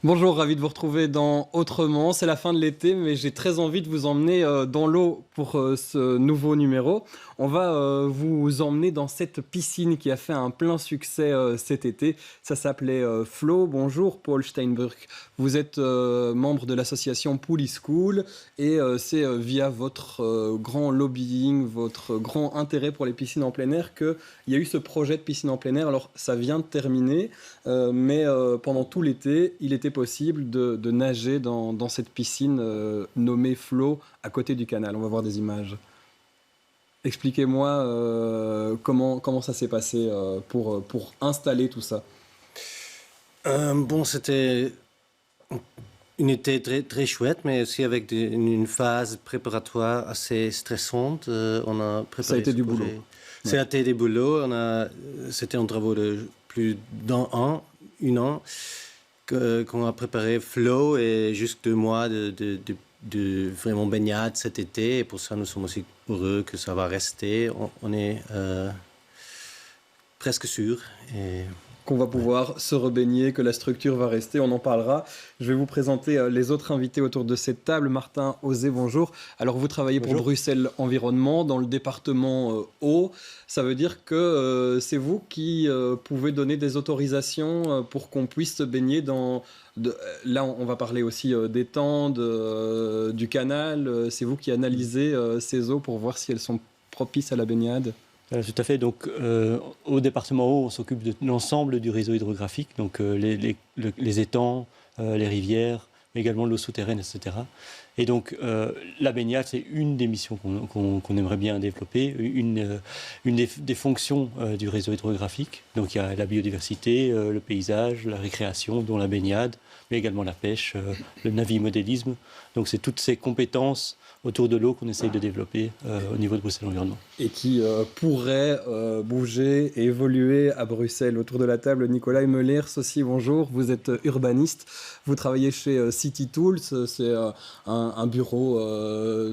Bonjour, ravi de vous retrouver dans Autrement. C'est la fin de l'été, mais j'ai très envie de vous emmener dans l'eau pour ce nouveau numéro. On va vous emmener dans cette piscine qui a fait un plein succès cet été. Ça s'appelait Flow. Bonjour, Paul Steinbrück. Vous êtes membre de l'association Pool School et c'est via votre grand lobbying, votre grand intérêt pour les piscines en plein air qu'il y a eu ce projet de piscine en plein air. Alors, ça vient de terminer. Mais pendant tout l'été, il était possible de nager dans cette piscine nommée Flow à côté du canal. On va voir des images. Expliquez-moi comment ça s'est passé pour installer tout ça. C'était une été très, très chouette, mais aussi avec une phase préparatoire assez stressante. On a préparé Ça a été ce du projet. boulot. Ça a été des boulots. C'était un travail de plus un an, qu'on a préparé Flow et juste 2 mois de vraiment baignade cet été. Et pour ça, nous sommes aussi heureux que ça va rester. On est presque sûr. Et Qu'on va pouvoir se rebaigner, que la structure va rester, on en parlera. Je vais vous présenter les autres invités autour de cette table. Martin Osé, bonjour. Alors vous travaillez pour Bruxelles Environnement dans le département eau. Ça veut dire que c'est vous qui pouvez donner des autorisations pour qu'on puisse se baigner dans... Là, on va parler aussi des temps, du canal. C'est vous qui analysez ces eaux pour voir si elles sont propices à la baignade. Tout à fait. Donc, au département eau, on s'occupe de l'ensemble du réseau hydrographique, donc les étangs, les rivières, mais également l'eau souterraine, etc. Et donc, la baignade, c'est une des missions qu'on aimerait bien développer, une des fonctions du réseau hydrographique. Donc, il y a la biodiversité, le paysage, la récréation, dont la baignade, mais également la pêche, le navimodélisme. Donc, c'est toutes ces compétences autour de l'eau qu'on essaye de développer au niveau de Bruxelles Environnement. Et qui pourrait bouger et évoluer à Bruxelles. Autour de la table, Nicolas Emelers aussi, bonjour. Vous êtes urbaniste, vous travaillez chez City Tools, c'est un bureau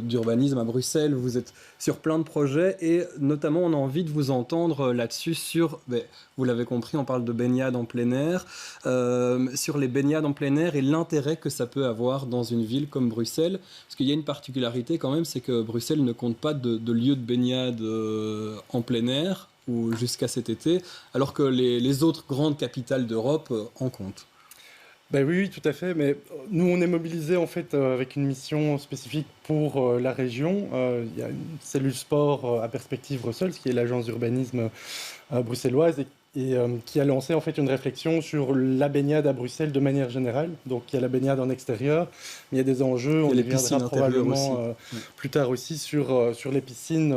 d'urbanisme à Bruxelles. Vous êtes sur plein de projets et notamment on a envie de vous entendre là-dessus sur, vous l'avez compris, on parle de baignade en plein air, sur les baignades en plein air et l'intérêt que ça peut avoir dans une ville comme Bruxelles. Parce qu'il y a une particularité quand même, c'est que Bruxelles ne compte pas de lieu de baignade en plein air ou jusqu'à cet été, alors que les autres grandes capitales d'Europe en comptent. Oui, tout à fait. Mais nous, on est mobilisés en fait avec une mission spécifique pour la région. Il y a une cellule sport à Perspective Bruxelles, qui est l'agence d'urbanisme bruxelloise, et qui a lancé en fait une réflexion sur la baignade à Bruxelles de manière générale. Donc il y a la baignade en extérieur, mais il y a des enjeux. On y reviendra probablement plus tard aussi sur les piscines,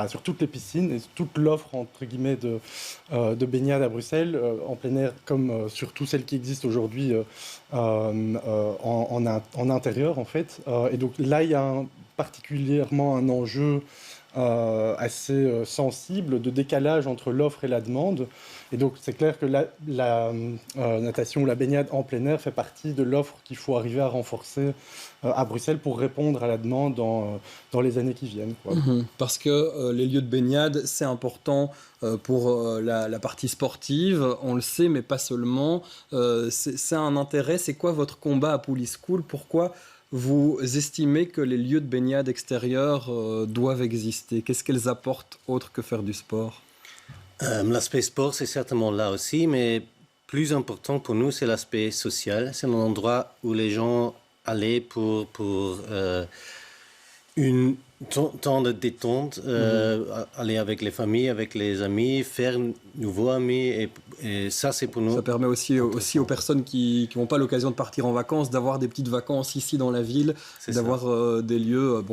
sur toutes les piscines et toute l'offre entre guillemets de baignade à Bruxelles en plein air, comme surtout celles qui existent aujourd'hui en intérieur en fait. Et donc là il y a particulièrement un enjeu assez sensible de décalage entre l'offre et la demande. Et donc c'est clair que la natation ou la baignade en plein air fait partie de l'offre qu'il faut arriver à renforcer à Bruxelles pour répondre à la demande dans les années qui viennent, quoi. Parce que les lieux de baignade, c'est important pour la partie sportive, on le sait, mais pas seulement. C'est un intérêt. C'est quoi votre combat à Pool School? Pourquoi vous estimez que les lieux de baignade extérieurs doivent exister? Qu'est-ce qu'elles apportent autre que faire du sport? L'aspect sport, c'est certainement là aussi, mais plus important pour nous, c'est l'aspect social. C'est un endroit où les gens allaient pour une temps de détente, aller avec les familles, avec les amis, faire nouveaux amis, et ça, c'est pour nous. Ça permet aussi aux personnes qui n'ont pas l'occasion de partir en vacances, d'avoir des petites vacances ici dans la ville, d'avoir des lieux,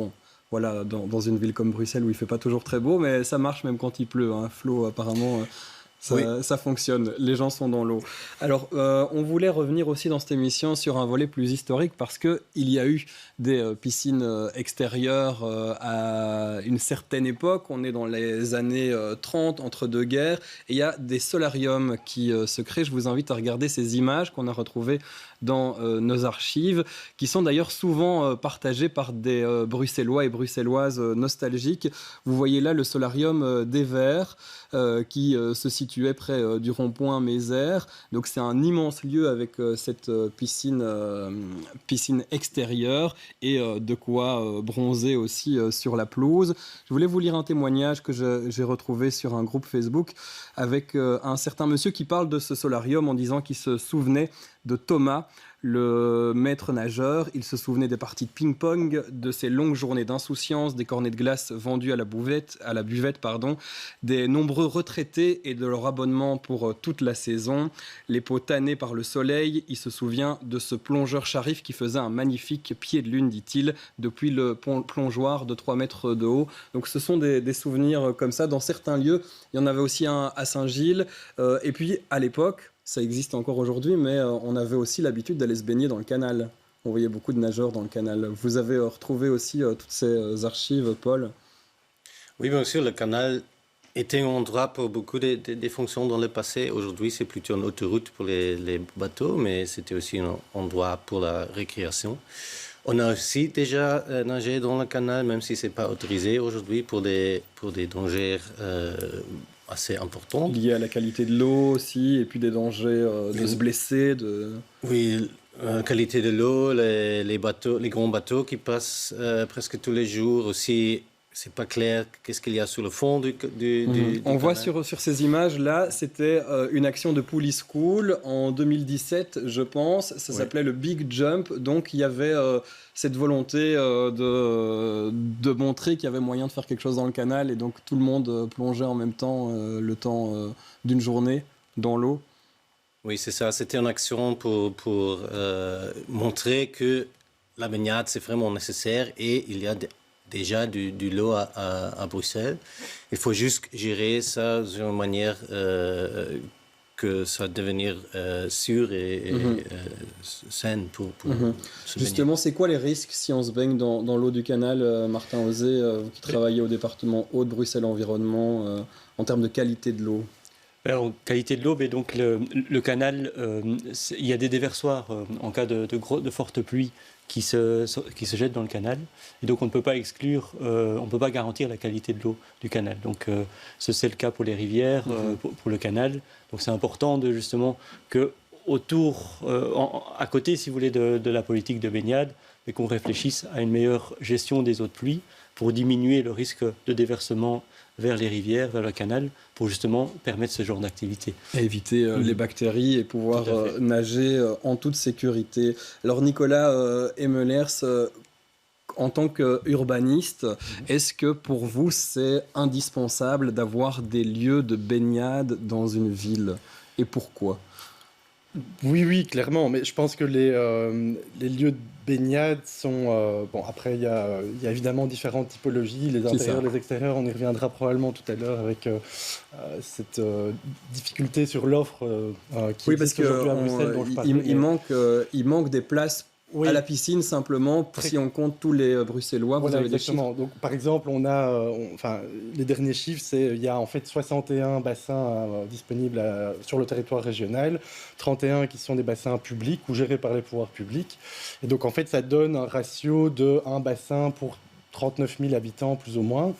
voilà, dans une ville comme Bruxelles où il ne fait pas toujours très beau, mais ça marche même quand il pleut. Flow, apparemment, ça fonctionne. Les gens sont dans l'eau. Alors, on voulait revenir aussi dans cette émission sur un volet plus historique parce qu'il y a eu des piscines extérieures à une certaine époque. On est dans les années 30, entre deux guerres. Et il y a des solariums qui se créent. Je vous invite à regarder ces images qu'on a retrouvées dans nos archives, qui sont d'ailleurs souvent partagées par des Bruxellois et Bruxelloises nostalgiques. Vous voyez là le solarium des Verts qui se situe situé près du rond-point Mézère. Donc c'est un immense lieu avec cette piscine extérieure et de quoi bronzer aussi sur la pelouse. Je voulais vous lire un témoignage que j'ai retrouvé sur un groupe Facebook avec un certain monsieur qui parle de ce solarium en disant qu'il se souvenait de Thomas, le maître nageur. Il se souvenait des parties de ping-pong, de ses longues journées d'insouciance, des cornets de glace vendus à la buvette, des nombreux retraités et de leur abonnement pour toute la saison, les peaux tannées par le soleil. Il se souvient de ce plongeur Sharif qui faisait un magnifique pied de lune, dit-il, depuis le plongeoir de 3 mètres de haut. Donc ce sont des souvenirs comme ça dans certains lieux. Il y en avait aussi un à Saint-Gilles. Et puis à l'époque, ça existe encore aujourd'hui, mais on avait aussi l'habitude d'aller se baigner dans le canal. On voyait beaucoup de nageurs dans le canal. Vous avez retrouvé aussi toutes ces archives, Paul? Oui, bien sûr, le canal était un endroit pour beaucoup des fonctions dans le passé. Aujourd'hui, c'est plutôt une autoroute pour les bateaux, mais c'était aussi un endroit pour la récréation. On a aussi déjà nagé dans le canal, même si ce n'est pas autorisé aujourd'hui pour des dangers assez importants. Liés à la qualité de l'eau aussi, et puis des dangers de se blesser. Oui, qualité de l'eau, les grands bateaux qui passent presque tous les jours aussi. C'est pas clair qu'est-ce qu'il y a sur le fond du On voit canal. sur ces images-là, c'était une action de Police School en 2017, je pense. Ça s'appelait le Big Jump. Donc, il y avait cette volonté de montrer qu'il y avait moyen de faire quelque chose dans le canal. Et donc, tout le monde plongeait en même temps, le temps d'une journée dans l'eau. Oui, c'est ça. C'était une action pour montrer que la baignade, c'est vraiment nécessaire et il y a déjà du lot à Bruxelles. Il faut juste gérer ça d'une manière que ça va devenir sûr et saine pour se baigner. Justement, c'est quoi les risques si on se baigne dans l'eau du canal, Martin Osé, vous qui travaillez au département Haute Bruxelles Environnement, en termes de qualité de l'eau? Alors, qualité de l'eau, mais donc le canal, il y a des déversoirs en cas de forte pluie qui se jettent dans le canal. Et donc on ne peut pas exclure, on ne peut pas garantir la qualité de l'eau du canal. Donc c'est le cas pour les rivières, pour le canal. Donc c'est important justement que autour, à côté, si vous voulez, de la politique de baignade, et qu'on réfléchisse à une meilleure gestion des eaux de pluie pour diminuer le risque de déversement vers les rivières, vers le canal, pour justement permettre ce genre d'activité. Et éviter les bactéries et pouvoir nager en toute sécurité. Alors Nicolas Emelers, en tant qu'urbaniste, est-ce que pour vous c'est indispensable d'avoir des lieux de baignade dans une ville? Et pourquoi? Oui, clairement, mais je pense que les lieux de baignade sont... bon, après, il y a évidemment différentes typologies, les intérieurs, les extérieurs, on y reviendra probablement tout à l'heure avec cette difficulté sur l'offre qui existe aujourd'hui à Bruxelles dont je parlais. Il manque des places à la piscine simplement, si on compte tous les Bruxellois. Voilà, vous avez exactement. des chiffres? Donc, par exemple, on a, les derniers chiffres, il y a en fait 61 bassins disponibles sur le territoire régional, 31 qui sont des bassins publics ou gérés par les pouvoirs publics. Et donc, en fait, ça donne un ratio de un bassin pour 39 000 habitants, plus ou moins.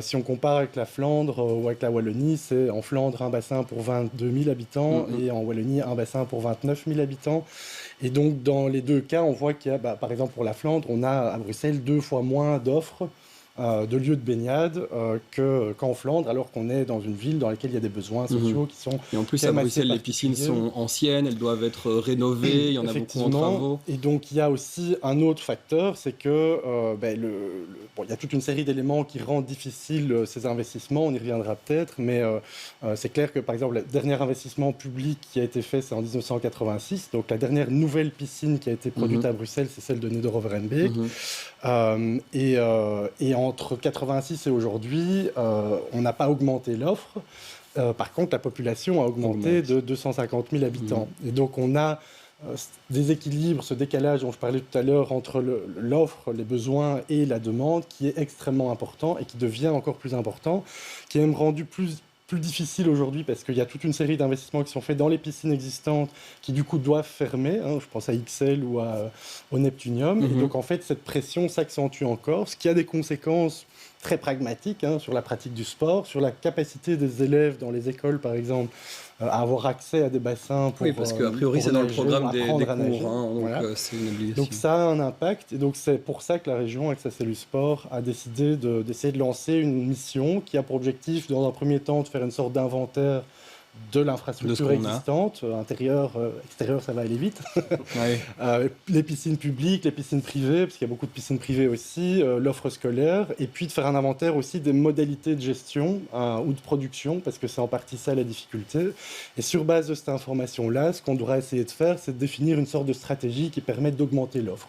Si on compare avec la Flandre ou avec la Wallonie, c'est en Flandre un bassin pour 22 000 habitants et en Wallonie un bassin pour 29 000 habitants. Et donc, dans les deux cas, on voit qu'il y a, par exemple, pour la Flandre, on a à Bruxelles 2 fois moins d'offres de lieux de baignade qu'en Flandre, alors qu'on est dans une ville dans laquelle il y a des besoins sociaux qui sont... Et en plus, à Bruxelles, les piscines sont anciennes, elles doivent être rénovées, il y en a beaucoup en travaux. Et donc, il y a aussi un autre facteur, c'est que il y a toute une série d'éléments qui rendent difficile ces investissements, on y reviendra peut-être, mais c'est clair que, par exemple, le dernier investissement public qui a été fait, c'est en 1986, donc la dernière nouvelle piscine qui a été produite à Bruxelles, c'est celle de Nederoverenbeek. Et entre 86 et aujourd'hui, on n'a pas augmenté l'offre. Par contre, la population a augmenté de 250 000 habitants. Et donc, on a des équilibres, ce décalage dont je parlais tout à l'heure entre l'offre, les besoins et la demande, qui est extrêmement important et qui devient encore plus important, qui est même rendu plus plus difficile aujourd'hui parce qu'il y a toute une série d'investissements qui sont faits dans les piscines existantes qui du coup doivent fermer. Je pense à XL ou au Neptunium. Et donc en fait cette pression s'accentue encore, ce qui a des conséquences très pragmatiques sur la pratique du sport, sur la capacité des élèves dans les écoles par exemple à avoir accès à des bassins pour oui, parce qu'a priori c'est dans le programme des cours, donc voilà. c'est une obligation. Donc ça a un impact, et donc c'est pour ça que la région, avec sa cellule sport, a décidé d'essayer de lancer une mission qui a pour objectif, dans un premier temps, de faire une sorte d'inventaire de l'infrastructure existante, intérieur, extérieur, ça va aller vite. Ouais. Les piscines publiques, les piscines privées, parce qu'il y a beaucoup de piscines privées aussi, l'offre scolaire, et puis de faire un inventaire aussi des modalités de gestion ou de production, parce que c'est en partie ça la difficulté. Et sur base de cette information-là, ce qu'on devra essayer de faire, c'est de définir une sorte de stratégie qui permette d'augmenter l'offre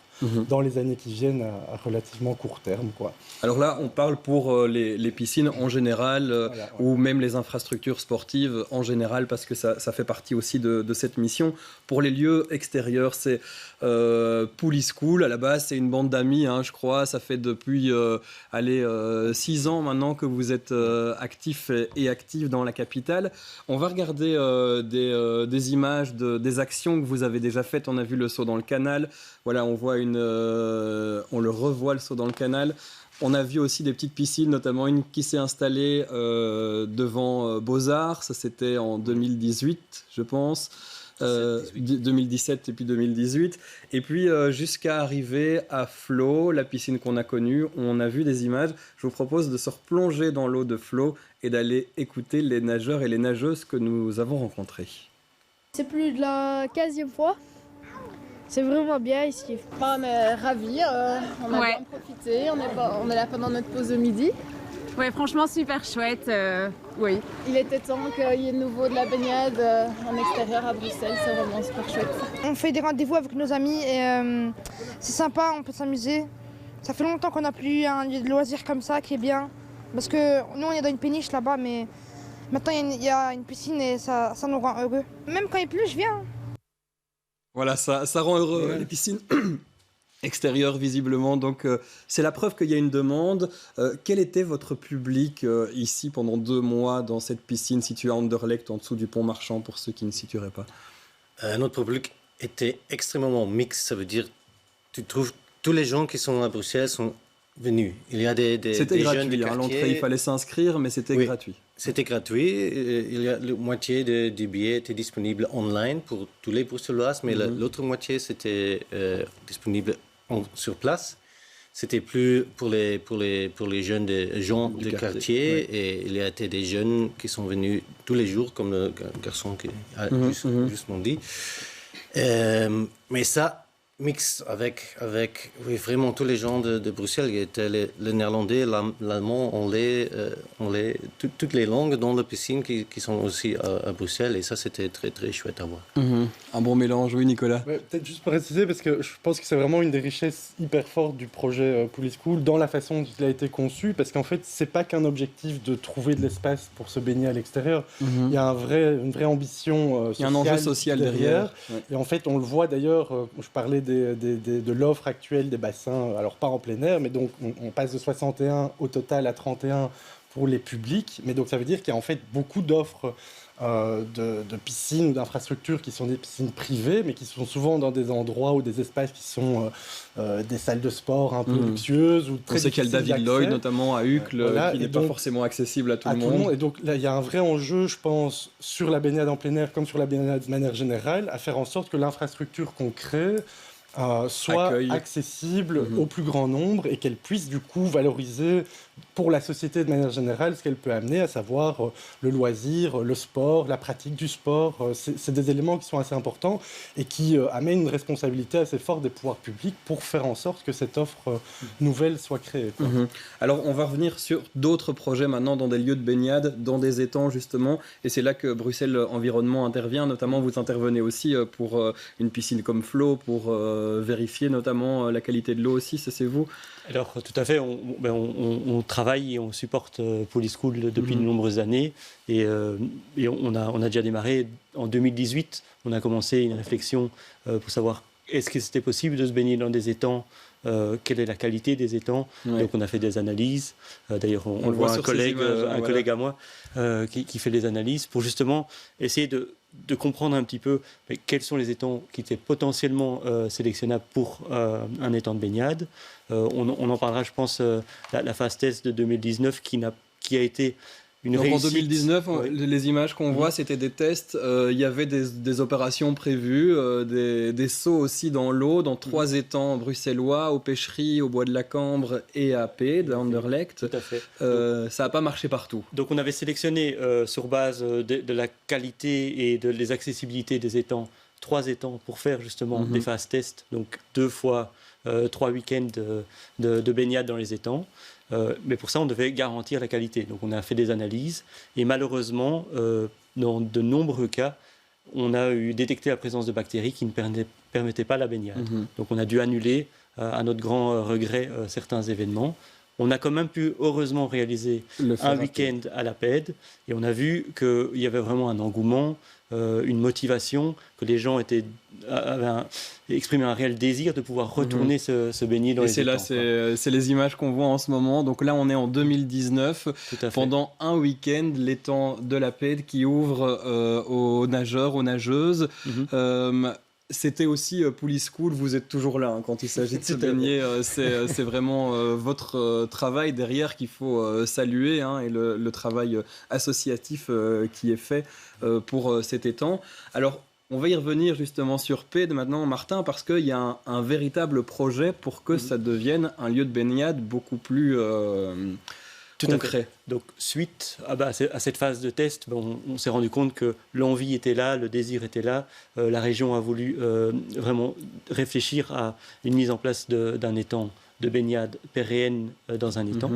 dans les années qui viennent à relativement court terme, quoi. Alors là, on parle pour les piscines en général, ou même les infrastructures sportives en général, parce que ça fait partie aussi de cette mission. Pour les lieux extérieurs, c'est Pooley School. À la base, c'est une bande d'amis, je crois. Ça fait depuis 6 ans maintenant que vous êtes actifs et actifs dans la capitale. On va regarder des images des actions que vous avez déjà faites. On a vu le saut dans le canal. Voilà, on voit on le revoit, le saut dans le canal. On a vu aussi des petites piscines, notamment une qui s'est installée devant Beaux-Arts. Ça, c'était en 2018, je pense. 2017 et puis 2018. Et puis, jusqu'à arriver à Flow, la piscine qu'on a connue, on a vu des images. Je vous propose de se replonger dans l'eau de Flow et d'aller écouter les nageurs et les nageuses que nous avons rencontrés. C'est plus de la 15e fois. C'est vraiment bien ici. On est ravis, on a bien profité, on est là pendant notre pause de midi. Ouais, franchement super chouette, oui. Il était temps qu'il y ait de nouveau de la baignade en extérieur à Bruxelles, c'est vraiment super chouette. On fait des rendez-vous avec nos amis et c'est sympa, on peut s'amuser. Ça fait longtemps qu'on n'a plus un lieu de loisirs comme ça qui est bien. Parce que nous on est dans une péniche là-bas, mais maintenant il y a une piscine et ça nous rend heureux. Même quand il pleut, je viens. Voilà, ça rend heureux les piscines extérieures visiblement. Donc c'est la preuve qu'il y a une demande. Quel était votre public ici pendant 2 mois dans cette piscine située à Anderlecht en dessous du pont Marchand pour ceux qui ne situeraient pas? Notre public était extrêmement mixte. Ça veut dire tu trouves tous les gens qui sont à Bruxelles sont venus. Il y a des c'était gratuit, jeunes du quartier. L'entrée, il fallait s'inscrire, mais c'était gratuit. C'était gratuit. Il y a la moitié des billets étaient disponibles online pour tous les Bruxellois, mais l'autre moitié c'était disponible sur place. C'était plus pour les jeunes des gens du quartier, et il y a été des jeunes qui sont venus tous les jours, comme le garçon qui a justement dit. Mais ça mix avec vraiment tous les gens de Bruxelles. Il y était le néerlandais, l'allemand, toutes les langues dans la piscine qui sont aussi à Bruxelles, et ça c'était très très chouette à voir. Un bon mélange, oui Nicolas. Ouais, peut-être juste pour préciser, parce que je pense que c'est vraiment une des richesses hyper fortes du projet Pooley School dans la façon dont il a été conçu, parce qu'en fait c'est pas qu'un objectif de trouver de l'espace pour se baigner à l'extérieur. Il y a une vraie ambition sociale. Il y a un enjeu social derrière. Ouais. Et en fait on le voit d'ailleurs, je parlais de l'offre actuelle des bassins, alors pas en plein air, mais donc on passe de 61 au total à 31 pour les publics, mais donc ça veut dire qu'il y a en fait beaucoup d'offres de piscines ou d'infrastructures qui sont des piscines privées, mais qui sont souvent dans des endroits ou des espaces qui sont des salles de sport un peu luxueuses. Ou très on sait qu'il y a le David Lloyd, notamment à Uccle, qui n'est pas forcément accessible à tout le monde. Et donc là, il y a un vrai enjeu, je pense, sur la baignade en plein air comme sur la baignade de manière générale, à faire en sorte que l'infrastructure qu'on crée soit accessible au plus grand nombre et qu'elle puisse du coup valoriser pour la société de manière générale ce qu'elle peut amener, à savoir le loisir, le sport, la pratique du sport. C'est des éléments qui sont assez importants et qui amènent une responsabilité assez forte des pouvoirs publics pour faire en sorte que cette offre nouvelle soit créée. Alors on va revenir sur d'autres projets maintenant dans des lieux de baignade, dans des étangs justement, et c'est là que Bruxelles Environnement intervient. Notamment vous intervenez aussi pour une piscine comme Flow, pour vérifier notamment la qualité de l'eau aussi, c'est vous? Alors tout à fait, on travaille et on supporte Pooley School depuis de nombreuses années, et on a déjà démarré en 2018. On a commencé une réflexion pour savoir est-ce que c'était possible de se baigner dans des étangs quelle est la qualité des étangs. Ouais. Donc on a fait des analyses. D'ailleurs, on le le voit sur un ces collègue, images, un voilà. collègue à moi qui fait des analyses pour justement essayer de comprendre un petit peu quels sont les étangs qui étaient potentiellement sélectionnables pour un étang de baignade. On en parlera, je pense, la phase test de 2019 qui a été une Donc réussite. en 2019, Oui. les images qu'on voit, c'était des tests. Il y avait des opérations prévues, des sauts aussi dans l'eau, dans 3 étangs bruxellois, aux pêcheries, au Bois de la Cambre et à Pede, à Anderlecht. Tout à fait. Ça n'a pas marché partout. Donc on avait sélectionné sur base de la qualité et de les accessibilités des étangs, 3 étangs pour faire justement des phases tests, donc 2 fois 3 week-ends de baignade dans les étangs. Mais pour ça, on devait garantir la qualité. Donc on a fait des analyses et malheureusement, dans de nombreux cas, on a détecté la présence de bactéries qui ne permettaient pas la baignade. Donc on a dû annuler, à notre grand regret, certains événements. On a quand même pu, heureusement, réaliser un week-end à la PED et on a vu qu'il y avait vraiment un engouement, une motivation, que les gens avaient exprimé un réel désir de pouvoir retourner se baigner dans les étangs. Et c'est là, c'est les images qu'on voit en ce moment. Donc là, on est en 2019. Tout à fait. Pendant un week-end, l'étang de la PED qui ouvre aux nageurs, aux nageuses. C'était aussi Poulie School, vous êtes toujours là hein, quand il s'agit de se baigner. C'est vraiment votre travail derrière qu'il faut saluer hein, et le travail associatif qui est fait pour cet étang. Alors, on va y revenir justement sur PED maintenant, Martin, parce qu'il y a un véritable projet pour que ça devienne un lieu de baignade beaucoup plus concret. Donc, suite à cette phase de test, on s'est rendu compte que l'envie était là, le désir était là. La région a voulu vraiment réfléchir à une mise en place d'un étang de baignade pérenne dans un étang.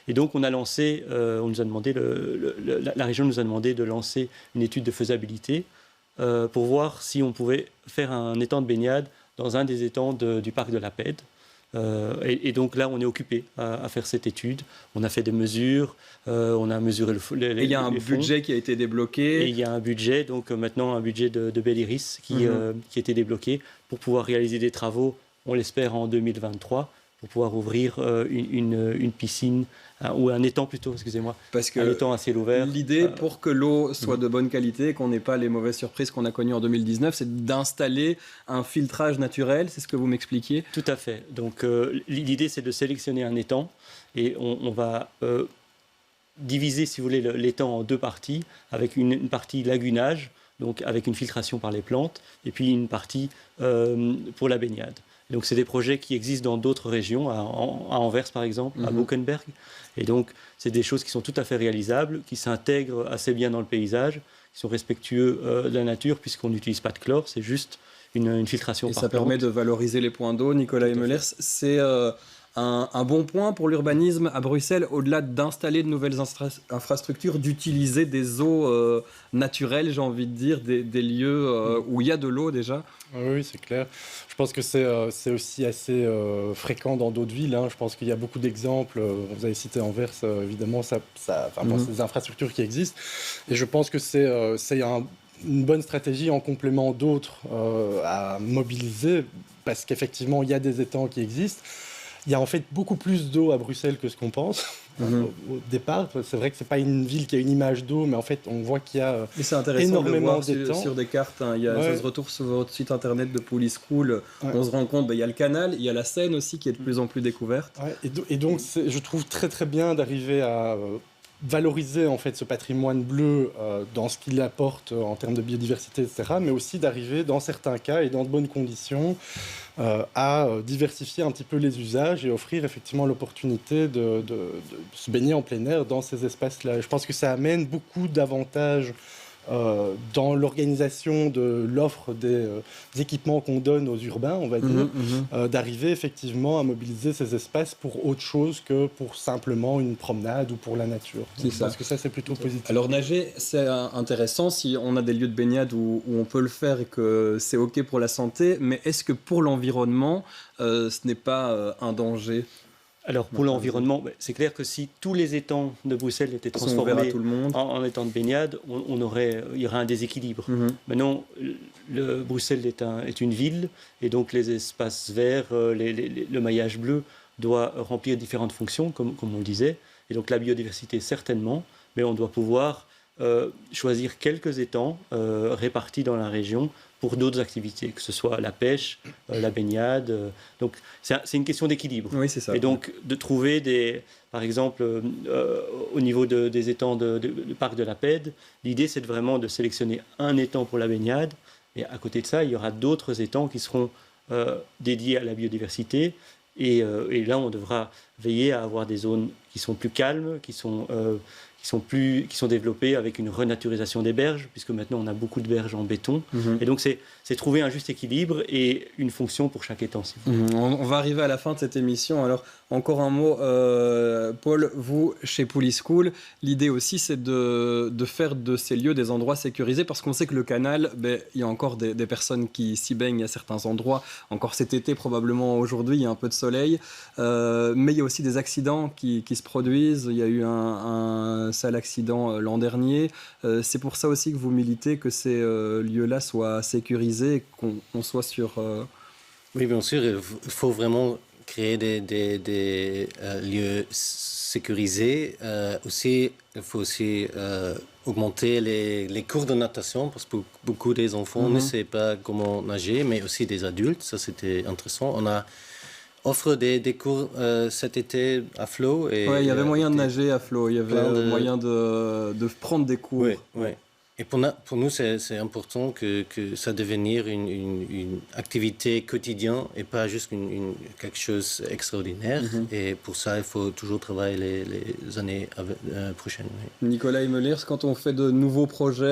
Et donc, on a lancé, on nous a demandé, la région nous a demandé de lancer une étude de faisabilité pour voir si on pouvait faire un étang de baignade dans un des étangs du parc de la PED. Et donc là, on est occupé à faire cette étude. On a fait des mesures, on a mesuré et il y a un budget qui a été débloqué. Et il y a un budget, donc maintenant un budget de Belliris qui a été débloqué pour pouvoir réaliser des travaux, on l'espère en 2023, pour pouvoir ouvrir une piscine, ou un étang plutôt, excusez-moi, parce que un étang à ciel ouvert. L'idée, pour que l'eau soit de bonne qualité et qu'on n'ait pas les mauvaises surprises qu'on a connues en 2019, c'est d'installer un filtrage naturel, c'est ce que vous m'expliquiez. Tout à fait. Donc l'idée, c'est de sélectionner un étang et on va diviser, si vous voulez, l'étang en 2 parties, avec une partie lagunage, donc avec une filtration par les plantes, et puis une partie pour la baignade. Donc, c'est des projets qui existent dans d'autres régions, à Anvers par exemple, à Bokenberg. Et donc, c'est des choses qui sont tout à fait réalisables, qui s'intègrent assez bien dans le paysage, qui sont respectueux de la nature, puisqu'on n'utilise pas de chlore, c'est juste une filtration par plante. Et ça permet de valoriser les points d'eau. Nicolas Emelers, c'est un bon point pour l'urbanisme à Bruxelles, au-delà d'installer de nouvelles infrastructures, d'utiliser des eaux naturelles, j'ai envie de dire, des lieux où il y a de l'eau déjà. Oui, c'est clair. Je pense que c'est aussi assez fréquent dans d'autres villes. Hein. Je pense qu'il y a beaucoup d'exemples. Vous avez cité Anvers, évidemment, c'est des infrastructures qui existent. Et je pense que c'est une bonne stratégie en complément d'autres à mobiliser, parce qu'effectivement, il y a des étangs qui existent. Il y a en fait beaucoup plus d'eau à Bruxelles que ce qu'on pense au départ. C'est vrai que c'est pas une ville qui a une image d'eau, mais en fait, on voit qu'il y a énormément d'étangs. Sur des cartes, hein. Ça se retrouve sur votre site internet de Poulie School. On se rend compte, il y a le canal, il y a la Seine aussi qui est de plus en plus découverte. Et donc, je trouve très très bien d'arriver à valoriser en fait ce patrimoine bleu dans ce qu'il apporte en termes de biodiversité, etc., mais aussi d'arriver dans certains cas et dans de bonnes conditions à diversifier un petit peu les usages et offrir effectivement l'opportunité de se baigner en plein air dans ces espaces-là. Je pense que ça amène beaucoup d'avantages dans l'organisation de l'offre des équipements qu'on donne aux urbains, on va dire, d'arriver effectivement à mobiliser ces espaces pour autre chose que pour simplement une promenade ou pour la nature. Parce que ça, c'est plutôt positif. Alors nager, c'est intéressant si on a des lieux de baignade où on peut le faire et que c'est OK pour la santé, mais est-ce que pour l'environnement, ce n'est pas un danger ? Alors pour l'environnement, c'est clair que si tous les étangs de Bruxelles étaient transformés à tout le monde. en étangs de baignade, il y aurait un déséquilibre. Maintenant, Bruxelles est une ville et donc les espaces verts, le maillage bleu doit remplir différentes fonctions, comme on le disait. Et donc la biodiversité, certainement, mais on doit pouvoir choisir quelques étangs répartis dans la région pour d'autres activités, que ce soit la pêche, la baignade. Donc c'est une question d'équilibre. Oui, c'est ça. Et donc de trouver par exemple, au niveau des étangs du parc de la Pède, l'idée c'est vraiment de sélectionner un étang pour la baignade. Et à côté de ça, il y aura d'autres étangs qui seront dédiés à la biodiversité. Et là, on devra veiller à avoir des zones qui sont plus calmes, qui sont développées avec une renaturisation des berges, puisque maintenant on a beaucoup de berges en béton. Et donc c'est trouver un juste équilibre et une fonction pour chaque étang. On va arriver à la fin de cette émission. Alors encore un mot, Paul, vous chez Pouli School, l'idée aussi c'est de faire de ces lieux des endroits sécurisés, parce qu'on sait que le canal, il y a encore des personnes qui s'y baignent à certains endroits. Encore cet été, probablement aujourd'hui, il y a un peu de soleil, mais il y a aussi des accidents qui se produisent. Il y a eu un sale accident l'an dernier. C'est pour ça aussi que vous militez que ces lieux-là soient sécurisés, qu'on soit sur... Oui, bien sûr, il faut vraiment créer des lieux sécurisés. Il faut aussi augmenter les cours de natation, parce que beaucoup des enfants ne savent pas comment nager, mais aussi des adultes. Ça, c'était intéressant. On a offre des cours cet été à flot. Oui, il y avait moyen de nager à flot. Il y avait moyen de prendre des cours. Oui. Et pour nous, c'est important que ça devienne une activité quotidienne et pas juste quelque chose d'extraordinaire. Et pour ça, il faut toujours travailler les années prochaines. Oui. Nicolas Emelers, quand on fait de nouveaux projets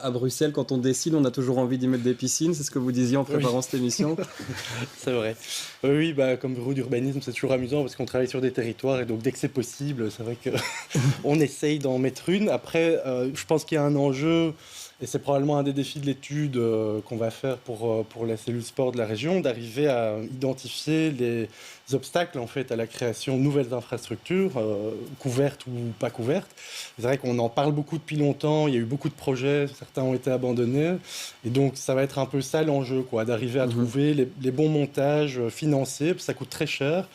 à Bruxelles, quand on décide, on a toujours envie d'y mettre des piscines. C'est ce que vous disiez en préparant cette émission. C'est vrai. Oui, comme bureau d'urbanisme, c'est toujours amusant parce qu'on travaille sur des territoires et donc dès que c'est possible, c'est vrai qu'on essaye d'en mettre une. Après, je pense qu'il y a un enjeu, et c'est probablement un des défis de l'étude qu'on va faire pour la cellule sport de la région, d'arriver à identifier les obstacles en fait à la création de nouvelles infrastructures, couvertes ou pas couvertes. C'est vrai qu'on en parle beaucoup depuis longtemps, il y a eu beaucoup de projets, certains ont été abandonnés, et donc ça va être un peu ça l'enjeu, d'arriver à trouver les bons montages financiers, ça coûte très cher,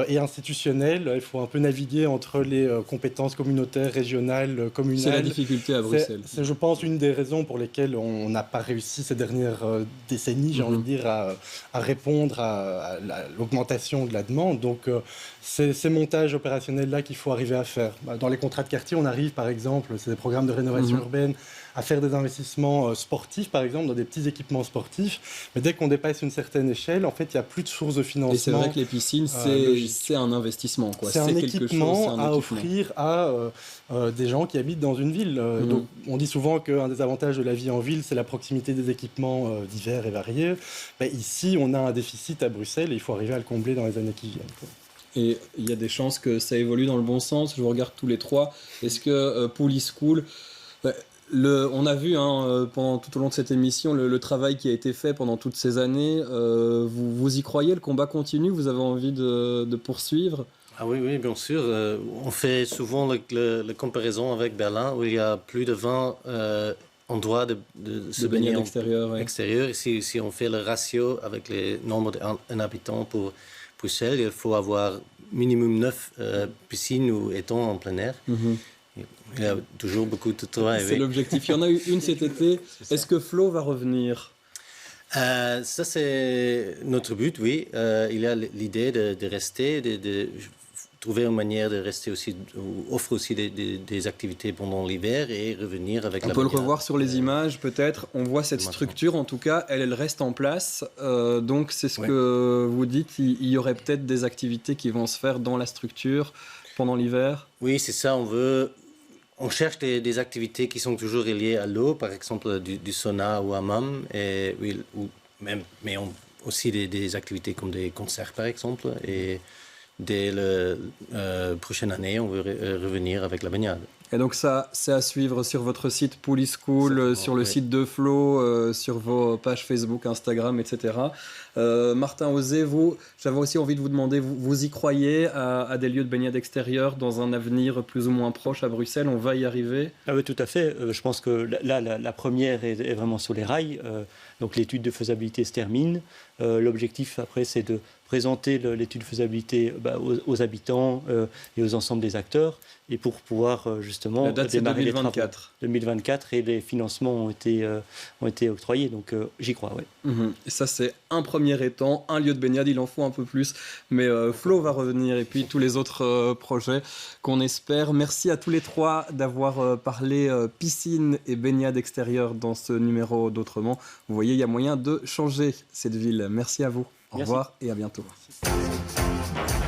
et institutionnels. Il faut un peu naviguer entre les compétences communautaires, régionales, communales. C'est la difficulté à Bruxelles. C'est, je pense, une des raisons pour lesquelles on n'a pas réussi ces dernières décennies, j'ai envie de dire, à répondre à l'augmentation de la demande. Donc, c'est ces montages opérationnels-là qu'il faut arriver à faire. Dans les contrats de quartier, on arrive, par exemple, c'est des programmes de rénovation urbaine, à faire des investissements sportifs, par exemple, dans des petits équipements sportifs. Mais dès qu'on dépasse une certaine échelle, en fait, il n'y a plus de sources de financement. Et c'est vrai que les piscines, c'est un investissement. C'est un équipement à offrir à des gens qui habitent dans une ville. Donc, on dit souvent qu'un des avantages de la vie en ville, c'est la proximité des équipements divers et variés. Mais ici, on a un déficit à Bruxelles et il faut arriver à le combler dans les années qui viennent. Et il y a des chances que ça évolue dans le bon sens. Je vous regarde tous les trois. Est-ce que Pouli School... on a vu pendant tout au long de cette émission le travail qui a été fait pendant toutes ces années. Vous y croyez? Le combat continue? Vous avez envie de poursuivre? Ah oui, bien sûr. On fait souvent la comparaison avec Berlin, où il y a plus de 20 endroits de se baigner en extérieur. Et si on fait le ratio avec les nombres d'habitants pour Bruxelles, il faut avoir minimum 9 piscines ou étangs en plein air. Il y a toujours beaucoup de travail. C'est l'objectif. Il y en a eu une cet été. Est-ce que Flo va revenir? Ça, c'est notre but, oui. Il y a l'idée de rester, de trouver une manière de rester aussi, offre aussi des activités pendant l'hiver et revenir avec On peut le revoir sur les images, peut-être. On voit cette structure, en tout cas, elle reste en place. Donc, c'est ce que vous dites. Il y aurait peut-être des activités qui vont se faire dans la structure pendant l'hiver? Oui, c'est ça. On cherche des activités qui sont toujours liées à l'eau, par exemple du sauna ou hammam, mais aussi des activités comme des concerts, par exemple. Et dès la prochaine année, on veut revenir avec la baignade. Et donc ça, c'est à suivre sur votre site Pouli School, sur le site de Flo, sur vos pages Facebook, Instagram, etc. Martin Auzé, vous, j'avais aussi envie de vous demander, vous y croyez à des lieux de baignade extérieure dans un avenir plus ou moins proche à Bruxelles? On va y arriver? Ah oui, tout à fait. Je pense que là, la première est vraiment sur les rails. Donc l'étude de faisabilité se termine. L'objectif après, c'est de présenter l'étude de faisabilité aux habitants et aux ensembles des acteurs, et pour pouvoir justement la date, c'est démarrer 2024. les travaux. 2024, et les financements ont été octroyés, donc j'y crois, oui. Et ça, c'est un premier étang, un lieu de baignade, il en faut un peu plus, mais Flo va revenir, et puis tous les autres projets qu'on espère. Merci à tous les trois d'avoir parlé piscine et baignade extérieure dans ce numéro d'Autrement. Vous voyez, il y a moyen de changer cette ville. Merci à vous. Au revoir et à bientôt. Merci.